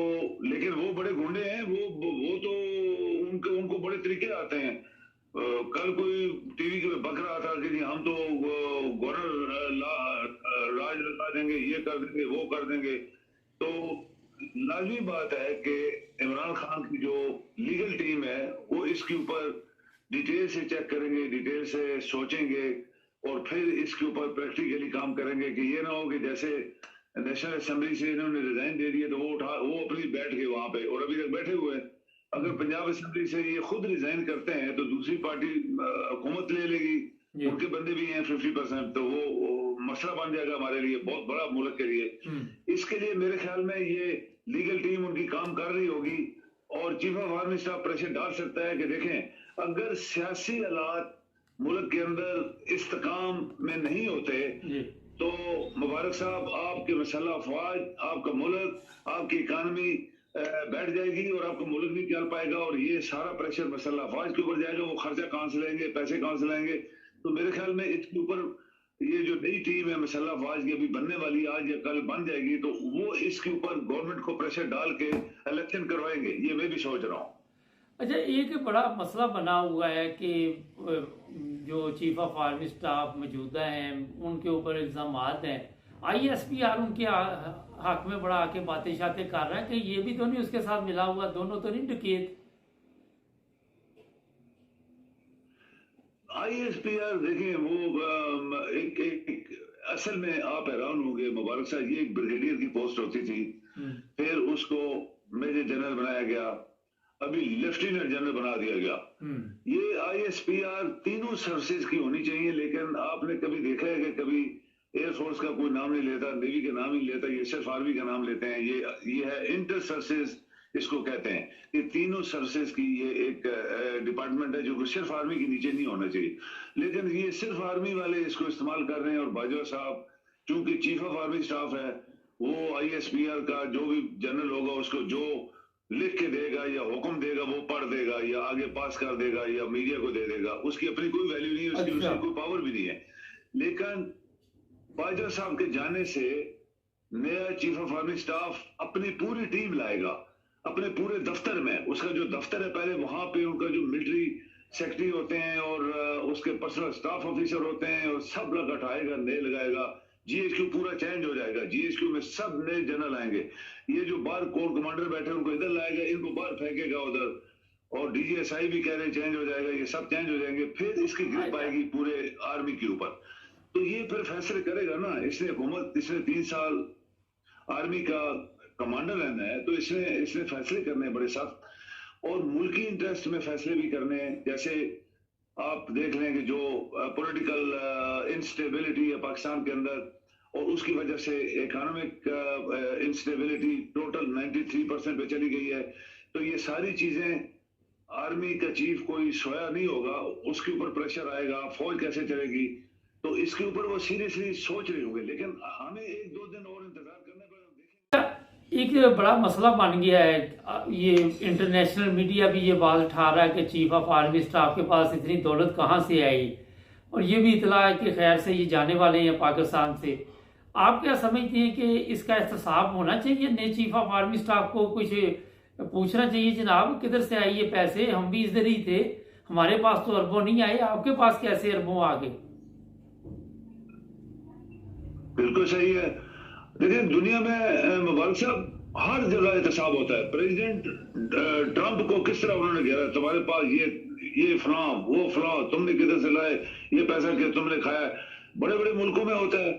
लेकिन वो बड़े गुंडे हैं, वो तो उनको बड़े तरीके आते हैं। कल कोई टीवी पे बक रहा था कि जी हम तो गवर्नर राज लगा देंगे, ये कर देंगे, वो कर देंगे। तो लाजमी बात है कि इमरान खान की जो लीगल टीम है वो इसके ऊपर डिटेल से चेक करेंगे, डिटेल से सोचेंगे और फिर इसके ऊपर प्रैक्टिकली काम करेंगे कि ये ना हो कि जैसे नेशनल असेंबली से इन्होंने रिजाइन दे दिए तो वो अपनी बैठ गए वहां पे और अभी तक बैठे हुए हैं। अगर पंजाब असेंबली से ये खुद रिजाइन करते हैं तो दूसरी पार्टी हुकूमत ले लेगी, उनके बंदे भी हैं 50%, तो वो मसला बन जाएगा हमारे लिए, बहुत बड़ा मुल्क के लिए। इसके लिए मेरे ख्याल में ये लीगल टीम उनकी काम कर रही होगी और chief of army staff pressure डाल सकता है कि देखें अगर सियासी हालात मुल्क के अंदर इस्तेकाम में नहीं होते तो मुबारक साहब आपके मसल्ह अफवाज, आपका मुल्क, आपकी इकानमी बैठ जाएगी और आपका मुल्क नहीं चल पाएगा और ये सारा प्रेशर मसल्ह अफवाज के ऊपर जाएगा। वो खर्चा कहां से लेंगे, पैसे कहां से लेंगे? तो मेरे ख्याल में इसके ऊपर ये जो नई टीम है मसल्ह अफवाज की अभी बनने वाली, आज या कल बन जाएगी, तो वो इसके ऊपर गवर्नमेंट को प्रेशर डाल के इलेक्शन करवाएंगे, ये मैं भी सोच रहा हूँ। अच्छा, एक बड़ा मसला बना हुआ है कि जो चीफ ऑफ आर्मी स्टाफ मौजूदा हैं उनके ऊपर इल्ज़ाम हैं, ISPR उनके हक में बड़ा आके बातें शातें कर रहा है कि ये भी तो नहीं उसके साथ मिला हुआ, दोनों तो नहीं डकैत। ISPR देखिए वो एक असल में आप हैरान होंगे मुबारक साहब, ये एक ब्रिगेडियर की पोस्ट होती थी, फिर उसको मेजर जनरल बनाया गया, अभी लेफ्टिनेंट जनरल बना दिया गया। ये ISPR तीनों सर्विसेज की होनी चाहिए, लेकिन आपने कभी देखा है कि कभी एयरफोर्स का कोई नाम नहीं लेता, नेवी का नाम नहीं लेता, ये सिर्फ आर्मी का नाम लेते हैं। ये है इंटर सर्विसेज इसको कहते हैं कि तीनों सर्विसेज की ये एक डिपार्टमेंट है जो सिर्फ आर्मी के नीचे नहीं होना चाहिए, लेकिन ये सिर्फ आर्मी वाले इसको इस्तेमाल कर रहे हैं। और बाजवा साहब चूंकि चीफ ऑफ आर्मी स्टाफ है, वो ISPR का जो भी जनरल होगा उसको जो लिख के देगा या हुक्म देगा वो पढ़ देगा या आगे पास कर देगा या मीडिया को दे देगा, उसकी अपनी कोई वैल्यू नहीं है, उसकी कोई पावर भी नहीं है। लेकिन बाजवा साहब के जाने से नया चीफ ऑफ आर्मी स्टाफ अपनी पूरी टीम लाएगा अपने पूरे दफ्तर में। उसका जो दफ्तर है पहले वहां पे उनका जो मिलिट्री सेक्रेटरी होते हैं और उसके पर्सनल स्टाफ ऑफिसर होते हैं और सब लग हटाएगा, नए लगाएगा। GHQ पूरा चेंज हो जाएगा, GHQ में सब नए जनरल आएंगे। ये जो बाहर कोर कमांडर बैठे उनको इधर लाएगा, इनको बाहर फेंकेगा उधर, और DGSI भी कह रहे चेंज हो जाएगा, ये सब चेंज हो जाएंगे। फिर इसकी ग्रिप आएगी पूरे आर्मी के ऊपर, तो ये फिर फैसले करेगा ना। इसने हुकूमत, इसने 3 साल आर्मी का कमांडर रहना है, तो इसने फैसले करने हैं बड़े सख्त और मुल्की इंटरेस्ट में फैसले भी करने हैं। जैसे आप देख लें कि जो पॉलिटिकल इंस्टेबिलिटी है पाकिस्तान के अंदर और उसकी वजह से इकोनॉमिक इंस्टेबिलिटी टोटल 93% पे चली गई है, तो ये सारी चीजें आर्मी का चीफ कोई सोया नहीं होगा, उसके ऊपर प्रेशर आएगा, फौज कैसे चलेगी, तो इसके ऊपर वो सीरियसली सोच रहे होंगे। लेकिन हमें 1-2 दिन और इंतजार करने पर एक बड़ा मसला बन गया है। ये इंटरनेशनल मीडिया भी ये बात उठा रहा है कि चीफ ऑफ आर्मी स्टाफ के पास इतनी दौलत कहाँ से आई, और ये भी इतला है कि खैर से ये जाने वाले हैं पाकिस्तान से। आप क्या समझते हैं कि इसका एहतसाब होना चाहिए? नए चीफ ऑफ आर्मी स्टाफ को कुछ पूछना चाहिए, जनाब किधर से आए ये पैसे, हम भी इधर ही थे, हमारे पास तो अरबों नहीं आए, आपके पास कैसे अरबों आ गए? बिल्कुल सही है। देखिए दुनिया में मुबारक साहब हर जगह एहतसाब होता है। प्रेसिडेंट ट्रंप को किस तरह उन्होंने घेरा, तुम्हारे पास ये फलां वो फलां, तुमने किधर से लाए, ये पैसा क्या तुमने खाया है। बड़े बड़े मुल्कों में होता है,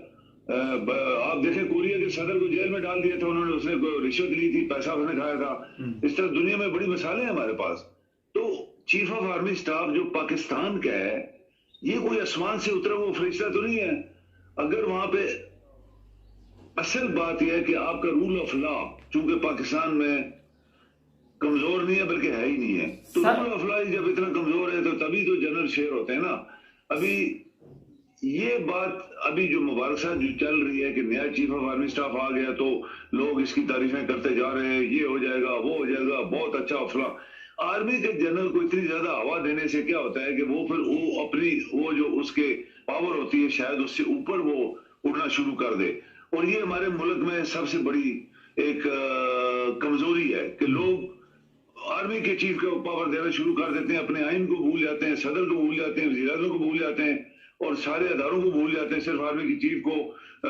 आप देखें कोरिया के सदर को जेल में डाल दिया था उन्होंने, उसने रिश्वत ली थी, पैसा उसने खाया था। इस तरह दुनिया में बड़ी मिसालें हैं हमारे पास। तो चीफ ऑफ आर्मी स्टाफ जो पाकिस्तान का है, ये कोई आसमान से उतरा हुआ फरिश्ता तो नहीं है। अगर वहां पे असल बात यह है कि आपका रूल ऑफ लॉ चूंकि पाकिस्तान में कमजोर नहीं है बल्कि है ही नहीं है, तो रूल ऑफ लॉ जब इतना कमजोर है तो तभी तो जनरल शेर होते हैं ना। अभी ये बात अभी जो मुबारक साहब जो चल रही है कि नया चीफ ऑफ आर्मी स्टाफ आ गया तो लोग इसकी तारीफें करते जा रहे हैं, ये हो जाएगा वो हो जाएगा बहुत अच्छा फला। आर्मी के जनरल को इतनी ज्यादा हवा देने से क्या होता है कि वो फिर वो अपनी वो जो उसके पावर होती है शायद उससे ऊपर वो उड़ना शुरू कर दे। और ये हमारे मुल्क में सबसे बड़ी एक कमजोरी है कि लोग आर्मी के चीफ को पावर देना शुरू कर देते हैं, अपने आइन को भूल जाते हैं, सदर को भूल जाते हैं, वज़ीर-ए-आज़म को भूल जाते हैं और सारे अदारों को भूल जाते हैं, सिर्फ आर्मी की चीफ को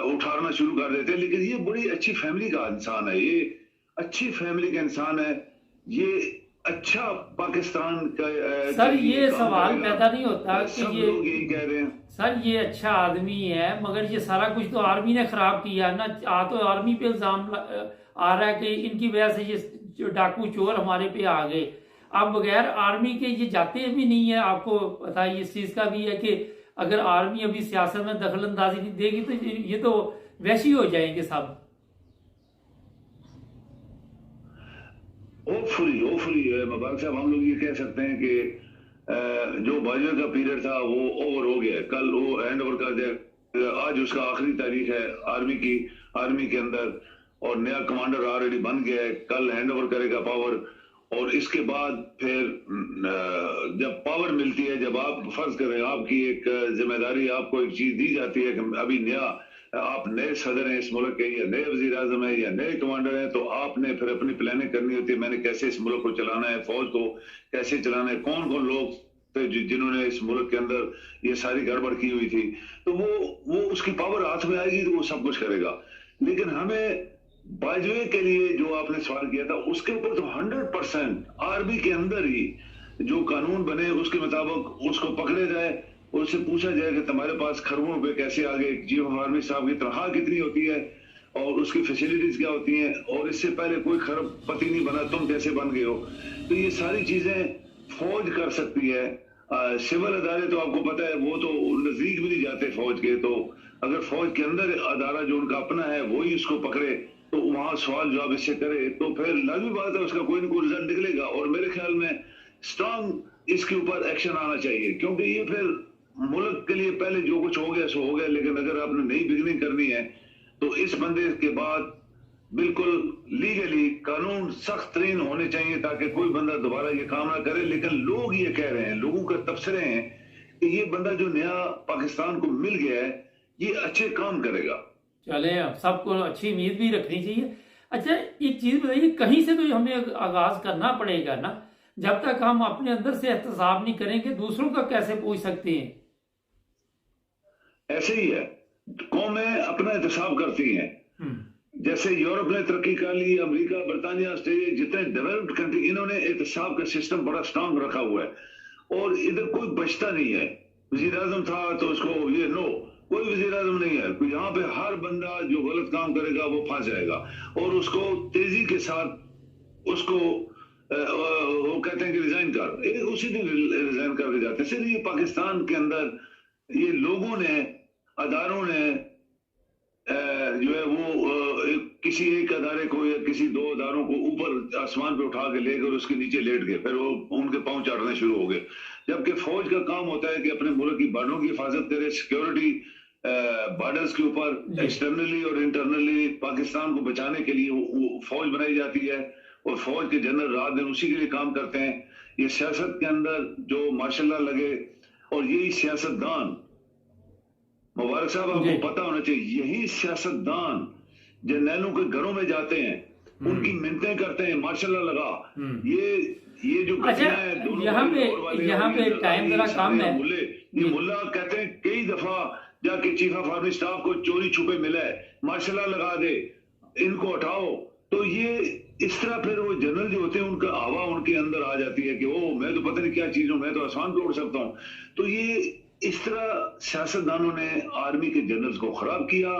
उठाना शुरू कर देते हैं। लेकिन ये बड़ी अच्छी फैमिली का इंसान है, ये अच्छी फैमिली का इंसान है, ये अच्छा पाकिस्तान का सर ये सवाल पैदा नहीं होता कि सब लोग यही कह रहे हैं सर ये अच्छा आदमी है मगर ये सारा कुछ तो आर्मी ने खराब किया ना। तो आर्मी पे इल्जाम आ रहा है कि इनकी वजह से ये जो डाकू चोर हमारे पे आ गए। अब बगैर आर्मी के ये जाते भी नहीं है। आपको पता है इस चीज का भी है कि अगर आर्मी अभी सियासत में दखल अंदाजी नहीं देगी तो ये तो वैसे ही हो जाएंगे सब। होपफुली मुबारक साहब हम लोग ये कह सकते हैं कि जो बाजवा का पीरियड था वो ओवर हो गया, कल वो हैंड ओवर कर दिया, आज उसका आखिरी तारीख है आर्मी के अंदर और नया कमांडर ऑलरेडी बन गया है, कल हैंड ओवर करेगा पावर। और इसके बाद फिर जब पावर मिलती है, जब आप फर्ज करें आपकी एक जिम्मेदारी आपको एक चीज दी जाती है कि अभी नया आप नए सदर हैं इस मुल्क के या नए वजीर आजम है या नए कमांडर हैं, तो आपने फिर अपनी प्लानिंग करनी होती है, मैंने कैसे इस मुल्क को चलाना है, फौज को कैसे चलाना है, कौन कौन लोग थे जिन्होंने इस मुल्क के अंदर ये सारी गड़बड़ की हुई थी। तो वो उसकी पावर हाथ में आएगी तो वो सब कुछ करेगा। लेकिन हमें बाजवे के लिए जो आपने सवाल किया था उसके ऊपर तो 100% आर्मी के अंदर ही जो कानून बने उसके मुताबिक उसको पकड़े जाए, उससे पूछा जाए कि तुम्हारे पास खरबों रुपए कैसे आ गए, चीफ ऑफ आर्मी साहब की तनख्वाह कितनी होती है और उसकी फैसिलिटीज क्या होती हैं, और इससे पहले कोई खरबपति नहीं बना, तुम कैसे बन गए हो। तो ये सारी चीजें फौज कर सकती है। सिविल अदारे तो आपको पता है वो तो नजदीक भी नहीं जाते फौज के, तो अगर फौज के अंदर अदारा जो उनका अपना है वही उसको पकड़े तो वहां सवाल जवाब इससे करे तो फिर लाजमी बात है उसका कोई ना कोई रिजल्ट निकलेगा। और मेरे ख्याल में स्ट्रांग इसके ऊपर एक्शन आना चाहिए, क्योंकि ये फिर मुल्क के लिए पहले जो कुछ हो गया सो हो गया, लेकिन अगर आपने नई बिगनिंग करनी है तो इस बंदे के बाद बिल्कुल लीगली कानून सख्त तरीन होने चाहिए ताकि कोई बंदा दोबारा ये काम ना करे। लेकिन लोग ये कह रहे हैं, लोगों के तबसरे हैं कि ये बंदा जो नया पाकिस्तान को मिल गया है ये अच्छे काम करेगा। चले अब सबको अच्छी उम्मीद भी रखनी चाहिए। अच्छा एक चीज बताइए, कहीं से तो हमें आगाज करना पड़ेगा ना, जब तक हम अपने अंदर से एहतसाब नहीं करेंगे दूसरों का कैसे पूछ सकते हैं। ऐसे ही है, कौमें अपना एहतसाब करती हैं। जैसे यूरोप ने तरक्की कर ली, अमेरिका, बरतानिया, ऑस्ट्रेलिया, जितने डेवलप्ड कंट्री इन्होंने एहतसाब का सिस्टम बड़ा स्ट्रांग रखा हुआ है और इधर कोई बचता नहीं है। वजीर आजम था तो उसको ये नो, कोई वजीर आजम नहीं है, यहाँ पे हर बंदा जो गलत काम करेगा वो फंस जाएगा और उसको तेजी के साथ उसको वो कहते हैं कि रिजाइन कर, उसी दिन रिजाइन करके जाते हैं। इसलिए पाकिस्तान के अंदर ये लोगों ने, अदारों ने जो है वो किसी एक अदारे को या किसी दो अदारों को ऊपर आसमान पे उठा के लेकर उसके नीचे लेट गए, फिर वो उनके पांव चाटने शुरू हो गए। जबकि फौज का काम होता है कि अपने मुल्क की बॉर्डरों की हिफाजत करे, सिक्योरिटी बॉर्डर्स के ऊपर एक्सटर्नली और इंटरनली पाकिस्तान को बचाने के लिए वो फौज बनाई जाती है और फौज के जनरल रात दिन उसी के लिए काम करते हैं। ये सियासत के अंदर जो माशाल्लाह लगे, और यही सियासतदान, मुबारक साहब आपको पता होना चाहिए, यही सियासतदान जर्नैलों के घरों में जाते हैं, उनकी मिन्नतें करते हैं, माशाल्लाह लगा। ये जो अच्छा यहाँ पे टाइम जरा कम है। ये मुल्ला कहते हैं कई दफा जाके चीफ ऑफ आर्मी स्टाफ को चोरी छुपे मिला है, माशाल्लाह लगा दे, इनको हटाओ। तो ये इस तरह फिर वो जनरल जो होते हैं उनका हवा उनके अंदर आ जाती है कि ओ मैं तो पता नहीं क्या चीज हूं, मैं तो आसमान पे उड़ सकता हूं। तो ये इस तरह सियासतदानों ने आर्मी के जनरल्स को खराब किया,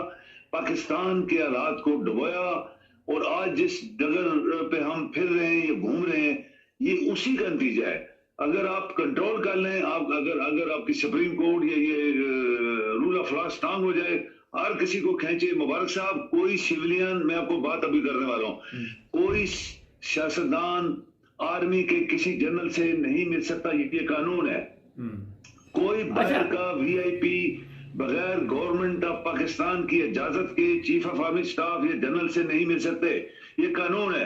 पाकिस्तान के हालात को डुबोया, और आज जिस डगर पे हम फिर रहे हैं, ये घूम रहे हैं, ये उसी का नतीजा है। अगर आप कंट्रोल कर लें, आप अगर आपकी सुप्रीम कोर्ट या ये रूल ऑफ लॉ स्ट्रांग हो जाए, हर किसी को खींचे। मुबारक साहब, कोई सिविलियन, मैं आपको बात अभी करने वाला हूं, कोई सियासतदान आर्मी के किसी जनरल से नहीं मिल सकता, ये कानून है। कोई बाहर का वीआईपी बगैर गवर्नमेंट ऑफ पाकिस्तान की इजाजत के चीफ ऑफ आर्मी स्टाफ या जनरल से नहीं मिल सकते, ये कानून है।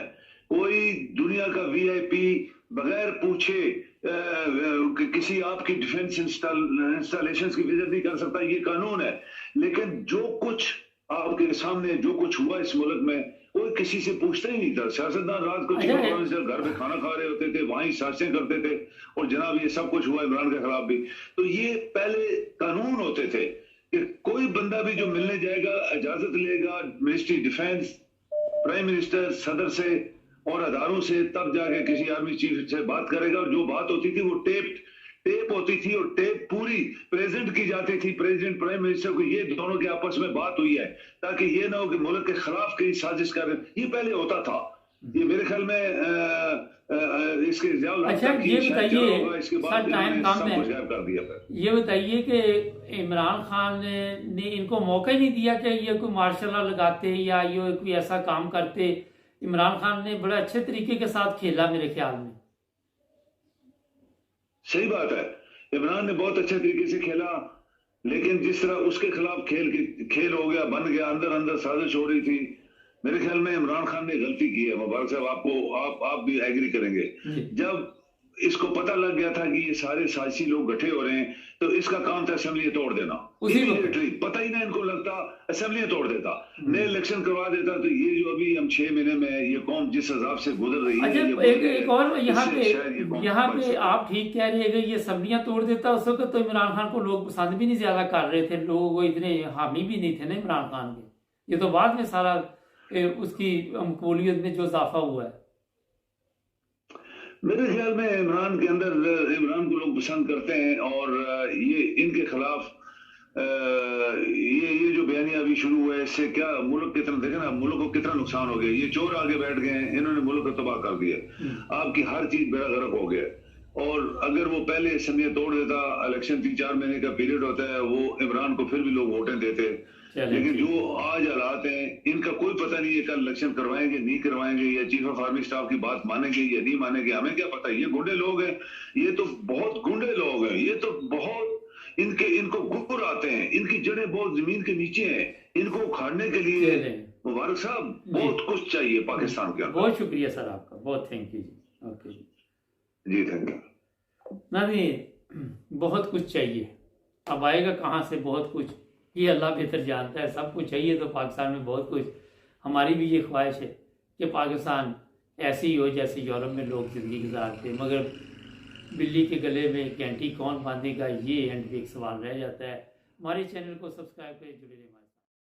कोई दुनिया का वीआईपी बगैर पूछे किसी आपकी डिफेंस इंस्टॉलेशन की विजिट नहीं कर सकता, ये कानून है। लेकिन जो कुछ आपके सामने जो कुछ हुआ इस मुल्क में, कोई किसी से पूछता ही नहीं था। सियासतदान रात को घर में खाना खा रहे होते थे, वहीं साजिशें करते थे, और जनाब ये सब कुछ हुआ इमरान के खिलाफ भी। तो ये पहले कानून होते थे कि कोई बंदा भी जो मिलने जाएगा इजाजत लेगा मिनिस्ट्री डिफेंस, प्राइम मिनिस्टर, सदर से और अदारों से, तब जाके किसी आर्मी चीफ से बात करेगा। और जो बात होती थी वो टेप होती थी, और टेप पूरी प्रेजेंट की जाती थी प्रेसिडेंट प्राइम मिनिस्टर को, ये दोनों के आपस में बात हुई है, ताकि ये ना हो कि मुल्क के खिलाफ कहीं साजिश कर रहे। ये पहले होता था, ये मेरे ख्याल में इसके अच्छा ये बताइए सर, टाइम कम है, कर दिया। ये बताइए कि इमरान खान ने इनको मौका ही नहीं दिया कि ये कोई मार्शल लॉ लगाते या ये कोई ऐसा काम करते। इमरान खान ने बड़े अच्छे तरीके के साथ खेला मेरे ख्याल में। सही बात है, इमरान ने बहुत अच्छे तरीके से खेला, लेकिन जिस तरह उसके खिलाफ खेल हो गया, बन गया, अंदर अंदर साजिश हो रही थी, मेरे ख्याल में इमरान खान ने गलती की है। मुबारक साहब, आप भी एग्री करेंगे। जब इसको पता लग गया था कि ये सारे साजिशी लोग इकट्ठे हो रहे हैं, तो इसका काम था असेंबली तोड़ देना। इमीडिएटली, पता ही ना इनको लगता, असेंबली तोड़ देता, नए इलेक्शन करवा देता। तो ये जो अभी हम 6 महीने में ये कौम जिस हिसाब से गुजर रही है, एक और यहाँ पे आप ठीक कह रहे हैं, ये असेंबलियां तोड़ देता उस वक्त तो इमरान खान को लोग पसंद भी नहीं ज्यादा कर रहे थे, लोग वो इतने हामी भी नहीं थे ना इमरान खान के। ये तो बाद में सारा उसकी मकबूलियत में जो इजाफा हुआ है। मेरे ख्याल में इमरान के अंदर, इमरान को लोग पसंद करते हैं, और ये इनके खिलाफ ये जो बयानिया अभी शुरू हुआ है, इससे क्या मुल्क कितना, देखे ना मुल्क को कितना नुकसान हो गया। ये चोर आगे बैठ गए हैं, इन्होंने मुल्क को तबाह कर दिया, आपकी हर चीज बेड़ा गर्क हो गया। और अगर वो पहले असेंबली तोड़ देता, इलेक्शन 3-4 महीने का पीरियड होता है, वो इमरान को फिर भी लोग वोटें देते। लेकिन जो आज हालात हैं, इनका कोई पता नहीं है कल इलेक्शन करवाएंगे नहीं करवाएंगे, या चीफ ऑफ आर्मी स्टाफ की बात मानेंगे या नहीं मानेंगे, हमें क्या पता। ये गुंडे लोग हैं, ये तो बहुत गुंडे लोग हैं, ये तो बहुत इनको गुर आते हैं, इनकी जड़ें बहुत जमीन के नीचे हैं। इनको उखाड़ने के लिए मुबारक साहब बहुत कुछ चाहिए पाकिस्तान के अंदर। बहुत शुक्रिया सर आपका, बहुत थैंक यू जी। ओके जी, थैंक यू। नहीं, बहुत कुछ चाहिए, अब आएगा कहाँ से बहुत कुछ, ये अल्लाह बेहतर जानता है। सब कुछ चाहिए तो पाकिस्तान में बहुत कुछ। हमारी भी ये ख्वाहिश है कि पाकिस्तान ऐसी ही हो जैसे यूरोप में लोग ज़िंदगी गुजारते, मगर बिल्ली के गले में घंटी कौन बांधेगा, ये एंड पे एक सवाल रह जाता है। हमारे चैनल को सब्सक्राइब करें, जुड़े रहें।